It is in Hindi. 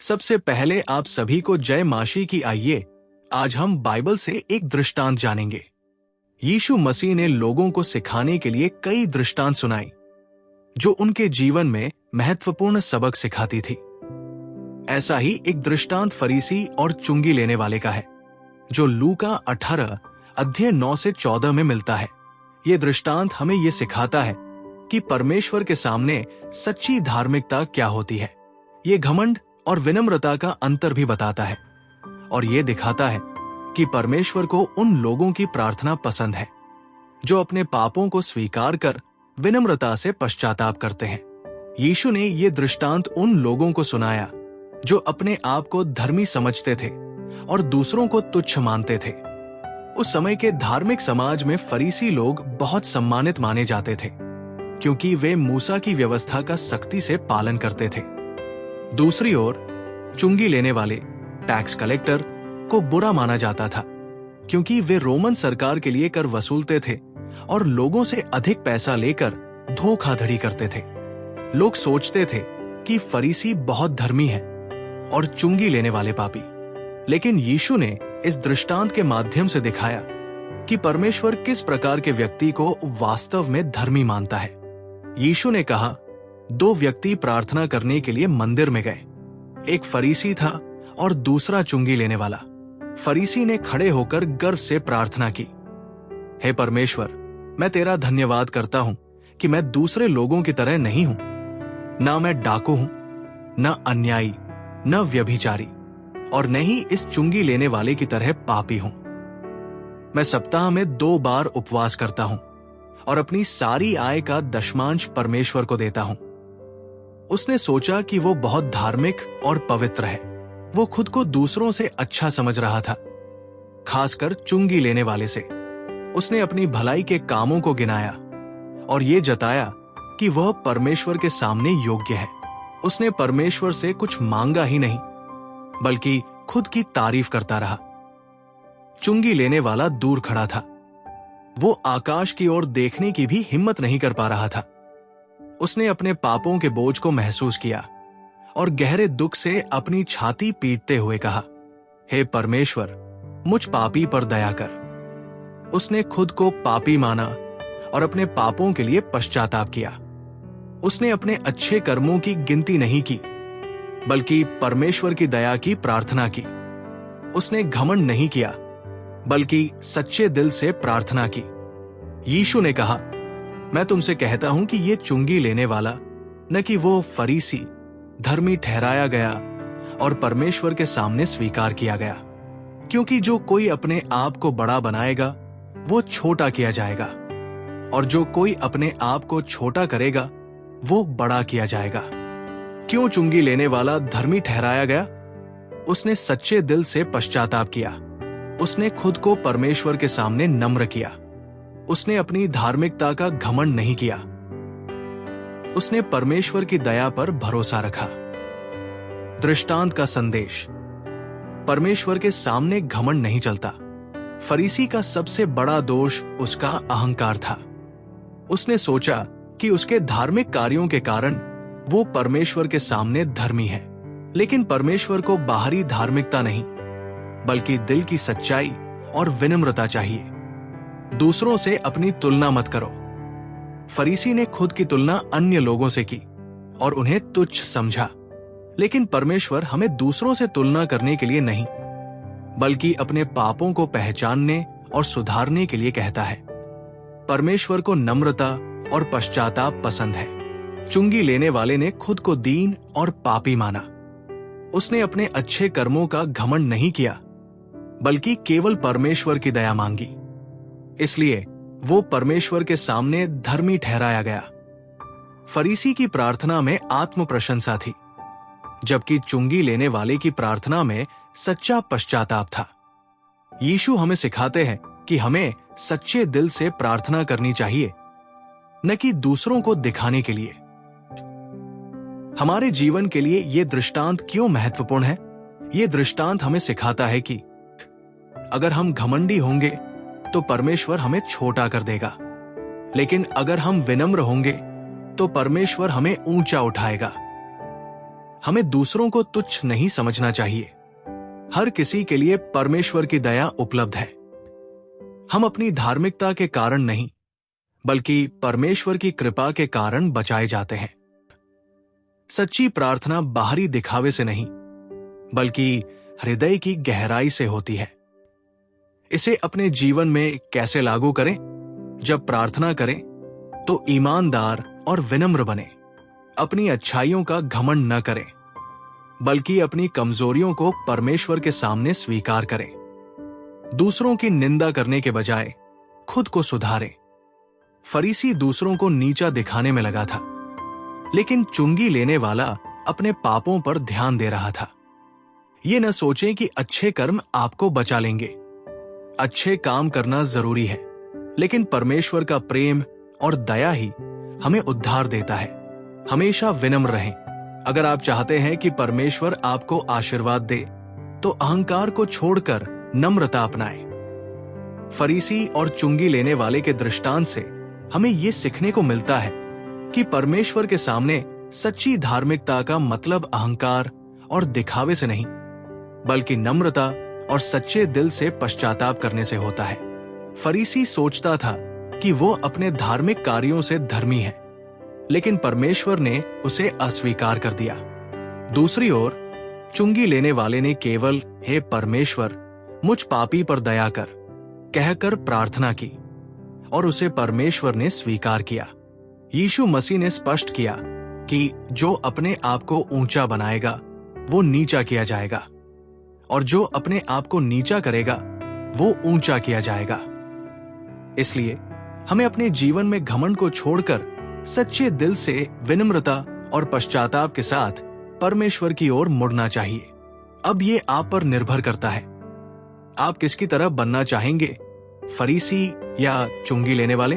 सबसे पहले आप सभी को जय माशी की। आइए आज हम बाइबल से एक दृष्टांत जानेंगे। यीशु मसीह ने लोगों को सिखाने के लिए कई दृष्टांत सुनाई जो उनके जीवन में महत्वपूर्ण सबक सिखाती थी। ऐसा ही एक दृष्टांत फरीसी और चुंगी लेने वाले का है जो लूका 18 अध्याय 9 से 14 में मिलता है। ये दृष्टांत हमें ये सिखाता है कि परमेश्वर के सामने सच्ची धार्मिकता क्या होती है। ये घमंड और विनम्रता का अंतर भी बताता है और ये दिखाता है कि परमेश्वर को उन लोगों की प्रार्थना पसंद है जो अपने पापों को स्वीकार कर विनम्रता से पश्चाताप करते हैं। यीशु ने ये दृष्टांत उन लोगों को सुनाया जो अपने आप को धर्मी समझते थे और दूसरों को तुच्छ मानते थे। उस समय के धार्मिक समाज में फरीसी लोग बहुत सम्मानित माने जाते थे क्योंकि वे मूसा की व्यवस्था का सख्ती से पालन करते थे। दूसरी ओर चुंगी लेने वाले टैक्स कलेक्टर को बुरा माना जाता था क्योंकि वे रोमन सरकार के लिए कर वसूलते थे और लोगों से अधिक पैसा लेकर धोखाधड़ी करते थे। लोग सोचते थे कि फरीसी बहुत धर्मी है और चुंगी लेने वाले पापी। लेकिन यीशु ने इस दृष्टांत के माध्यम से दिखाया कि परमेश्वर किस प्रकार के व्यक्ति को वास्तव में धर्मी मानता है। यीशु ने कहा, दो व्यक्ति प्रार्थना करने के लिए मंदिर में गए। एक फरीसी था और दूसरा चुंगी लेने वाला। फरीसी ने खड़े होकर गर्व से प्रार्थना की, हे परमेश्वर, मैं तेरा धन्यवाद करता हूं कि मैं दूसरे लोगों की तरह नहीं हूं। ना मैं डाकू हूं, न अन्यायी, न व्यभिचारी और न ही इस चुंगी लेने वाले की तरह पापी हूं। मैं सप्ताह में 2 बार उपवास करता हूं और अपनी सारी आय का दशमांश परमेश्वर को देता हूं। उसने सोचा कि वो बहुत धार्मिक और पवित्र है। वो खुद को दूसरों से अच्छा समझ रहा था, खासकर चुंगी लेने वाले से। उसने अपनी भलाई के कामों को गिनाया और ये जताया कि वह परमेश्वर के सामने योग्य है। उसने परमेश्वर से कुछ मांगा ही नहीं बल्कि खुद की तारीफ करता रहा। चुंगी लेने वाला दूर खड़ा था। वो आकाश की ओर देखने की भी हिम्मत नहीं कर पा रहा था। उसने अपने पापों के बोझ को महसूस किया और गहरे दुख से अपनी छाती पीटते हुए कहा, हे परमेश्वर, मुझ पापी पर दया कर। उसने खुद को पापी माना और अपने पापों के लिए पश्चाताप किया। उसने अपने अच्छे कर्मों की गिनती नहीं की बल्कि परमेश्वर की दया की प्रार्थना की। उसने घमंड नहीं किया बल्कि सच्चे दिल से प्रार्थना की। यीशु ने कहा, मैं तुमसे कहता हूं कि ये चुंगी लेने वाला न कि वो फरीसी धर्मी ठहराया गया और परमेश्वर के सामने स्वीकार किया गया, क्योंकि जो कोई अपने आप को बड़ा बनाएगा वो छोटा किया जाएगा और जो कोई अपने आप को छोटा करेगा वो बड़ा किया जाएगा। क्यों चुंगी लेने वाला धर्मी ठहराया गया? उसने सच्चे दिल से पश्चाताप किया। उसने खुद को परमेश्वर के सामने नम्र किया। उसने अपनी धार्मिकता का घमंड नहीं किया। उसने परमेश्वर की दया पर भरोसा रखा। दृष्टांत का संदेश, परमेश्वर के सामने घमंड नहीं चलता। फरीसी का सबसे बड़ा दोष उसका अहंकार था। उसने सोचा कि उसके धार्मिक कार्यों के कारण वो परमेश्वर के सामने धर्मी है। लेकिन परमेश्वर को बाहरी धार्मिकता नहीं बल्कि दिल की सच्चाई और विनम्रता चाहिए। दूसरों से अपनी तुलना मत करो। फरीसी ने खुद की तुलना अन्य लोगों से की और उन्हें तुच्छ समझा। लेकिन परमेश्वर हमें दूसरों से तुलना करने के लिए नहीं बल्कि अपने पापों को पहचानने और सुधारने के लिए कहता है। परमेश्वर को नम्रता और पश्चाताप पसंद है। चुंगी लेने वाले ने खुद को दीन और पापी माना। उसने अपने अच्छे कर्मों का घमंड नहीं किया बल्कि केवल परमेश्वर की दया मांगी। इसलिए वो परमेश्वर के सामने धर्मी ठहराया गया। फरीसी की प्रार्थना में आत्म प्रशंसा थी जबकि चुंगी लेने वाले की प्रार्थना में सच्चा पश्चाताप था। यीशु हमें सिखाते हैं कि हमें सच्चे दिल से प्रार्थना करनी चाहिए, न कि दूसरों को दिखाने के लिए। हमारे जीवन के लिए यह दृष्टांत क्यों महत्वपूर्ण है? यह दृष्टांत हमें सिखाता है कि अगर हम घमंडी होंगे तो परमेश्वर हमें छोटा कर देगा, लेकिन अगर हम विनम्र होंगे तो परमेश्वर हमें ऊंचा उठाएगा। हमें दूसरों को तुच्छ नहीं समझना चाहिए। हर किसी के लिए परमेश्वर की दया उपलब्ध है। हम अपनी धार्मिकता के कारण नहीं, बल्कि परमेश्वर की कृपा के कारण बचाए जाते हैं। सच्ची प्रार्थना बाहरी दिखावे से नहीं, बल्कि हृदय की गहराई से होती है। इसे अपने जीवन में कैसे लागू करें? जब प्रार्थना करें तो ईमानदार और विनम्र बने। अपनी अच्छाइयों का घमंड न करें, बल्कि अपनी कमजोरियों को परमेश्वर के सामने स्वीकार करें। दूसरों की निंदा करने के बजाय खुद को सुधारें। फरीसी दूसरों को नीचा दिखाने में लगा था, लेकिन चुंगी लेने वाला अपने पापों पर ध्यान दे रहा था। ये न सोचें कि अच्छे कर्म आपको बचा लेंगे। अच्छे काम करना जरूरी है, लेकिन परमेश्वर का प्रेम और दया ही हमें उद्धार देता है। हमेशा विनम्र रहें। अगर आप चाहते हैं कि परमेश्वर आपको आशीर्वाद दे, तो अहंकार को छोड़कर नम्रता अपनाएं। फरीसी और चुंगी लेने वाले के दृष्टांत से हमें यह सीखने को मिलता है कि परमेश्वर के सामने सच्ची धार्मिकता का मतलब अहंकार और दिखावे से नहीं, बल्कि नम्रता और सच्चे दिल से पश्चाताप करने से होता है। फरीसी सोचता था कि वो अपने धार्मिक कार्यों से धर्मी है, लेकिन परमेश्वर ने उसे अस्वीकार कर दिया। दूसरी ओर चुंगी लेने वाले ने केवल हे परमेश्वर, मुझ पापी पर दया कर कहकर प्रार्थना की, और उसे परमेश्वर ने स्वीकार किया। यीशु मसीह ने स्पष्ट किया कि जो अपने आप को ऊंचा बनाएगा वो नीचा किया जाएगा, और जो अपने आप को नीचा करेगा वो ऊंचा किया जाएगा। इसलिए हमें अपने जीवन में घमंड को छोड़कर सच्चे दिल से विनम्रता और पश्चाताप के साथ परमेश्वर की ओर मुड़ना चाहिए। अब ये आप पर निर्भर करता है। आप किसकी तरह बनना चाहेंगे, फरीसी या चुंगी लेने वाले?